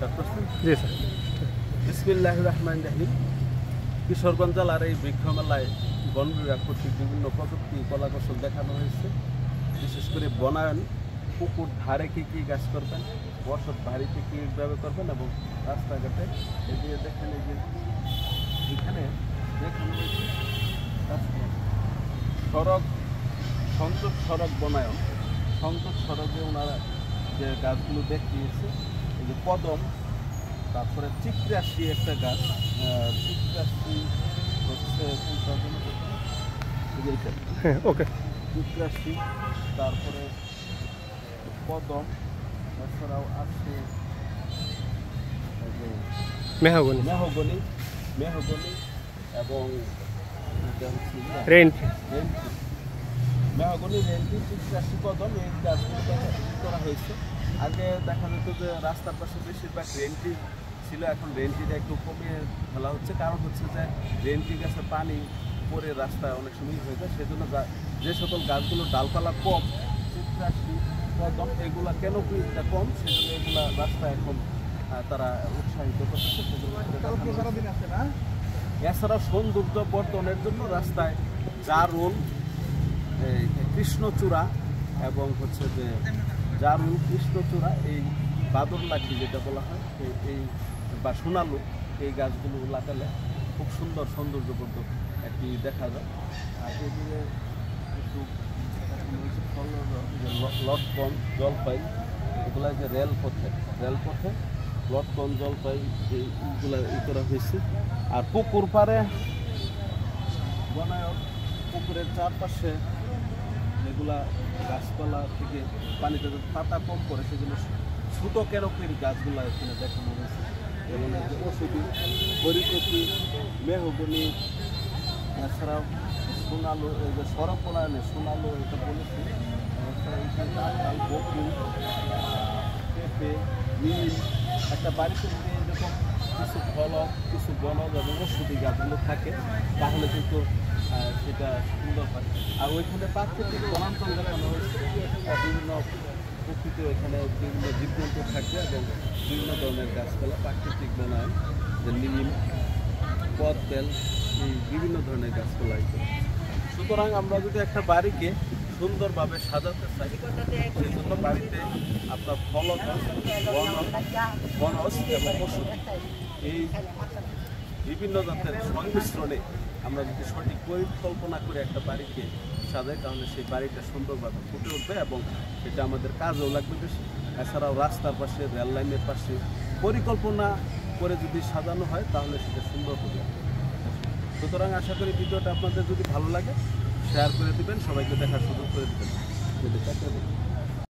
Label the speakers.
Speaker 1: জি sir.
Speaker 2: বিসমিল্লাহির রহমানির রহিম। কিশোরগঞ্জ জেলার এই বৃক্ষমেলায় বন বিভাগ কর্তৃক বিভিন্ন প্রযুক্তি কলা কৌশল দেখানো হয়েছে। বিশেষ করে বনায়ন, পুকুর ধারে কী গাছ করবেন, বসত বাড়িতে কীভাবে করবেন এবং রাস্তাঘাটে এই যে দেখেন এই যে এখানে দেখানো হয়েছে সড়ক সংযোগ সড়ক বনায়ন। সংযোগ সড়কে ওনারা যে গাছগুলো দেখিয়েছে এই যে কদম, তারপরে চিকরাশি একটা গাছ, চিকরাশি হচ্ছে
Speaker 1: হ্যাঁ ওকে।
Speaker 2: চিকরাশি, তারপরে কদম, এছাড়াও আছে
Speaker 1: মেহগনি
Speaker 2: মেহগনি মেহগনি এবং
Speaker 1: রেন্ট
Speaker 2: মেহগনি, রেন্টি, চিকরাশি, কদম এই গাছগুলো করা হয়েছে। আগে দেখা যেত যে রাস্তার পাশে বেশিরভাগ রেন্টি ছিল, এখন রেন্টিটা একটু কমিয়ে ফেলা হচ্ছে। কারণ হচ্ছে যে রেন্টি গাছে পানি পরে রাস্তায় অনেক সময় হয়ে যায়, সেজন্য যে সকল গাছগুলো ডালপালা কম, চিকরাশি, কদম এগুলা ক্যানোপিটা কম, সেজন্য এগুলা রাস্তায় এখন তারা উৎসাহিত করতেছে। এছাড়াও সৌন্দর্য বর্ধনের জন্য রাস্তায় জারুল, কৃষ্ণচূড়া এবং হচ্ছে যে জারুল, কৃষ্ণচূড়া, এই বাদর লাঠি যেটা বলা হয় এই বা সোনালু, এই গাছগুলো লাগালে খুব সুন্দর সৌন্দর্যবর্ধক একটি দেখা যায়। আর এদিকে একটু লটকন, জলপাই, এগুলা যে রেলপথে লটকন, জলপাই এইগুলা করা হয়েছে। আর পুকুর পাড়ে বনায়ন, পুকুরের চারপাশে এগুলা গাছপালা থেকে পানিতে পাতা কম করে সেজন্য ছোটো ক্যানোপির গাছগুলা এখানে দেখানো হয়েছে। এবং ওষুধি, হরিকপি, মেহগনি, এছাড়াও সোনালু, এই যে সড়ক বনায়নে সোনালু এটা বলেছি, এছাড়া বকুল, পেঁপে, নীল। একটা বাড়িতে যদি এরকম কিছু ফলক, কিছু বনজ এবং ওষুধি গাছগুলো থাকে তাহলে কিন্তু সেটা সুন্দর হয়। আর ওইখানে প্রাকৃতিক বনাঞ্চল দেখানো হয়েছে, বিভিন্ন প্রকৃতি, এখানে বিভিন্ন জীবজন্তু থাকবে এবং বিভিন্ন ধরনের গাছপালা, প্রাকৃতিক বনায়ন, যে নিম, পদ্মেল, এই বিভিন্ন ধরনের গাছপালা। সুতরাং আমরা যদি একটা বাড়িকে সুন্দরভাবে সাজাতে চাই, সেই জন্য বাড়িতে আপনার ফলক, বনজ এবং ওষুধ এই বিভিন্ন জাতের সংমিশ্রণে আমরা যদি সঠিক পরিকল্পনা করে একটা বাড়িকে সাজাই তাহলে সেই বাড়িটা সুন্দরভাবে ফুটে উঠবে এবং সেটা আমাদের কাজেও লাগবে বেশি। এছাড়াও রাস্তার পাশে, রেল লাইনের পাশে পরিকল্পনা করে যদি সাজানো হয় তাহলে সেটা সুন্দর হবে। সুতরাং আশা করি ভিডিওটা আপনাদের যদি ভালো লাগে শেয়ার করে দেবেন, সবাইকে দেখার সুযোগ করে দেবেন।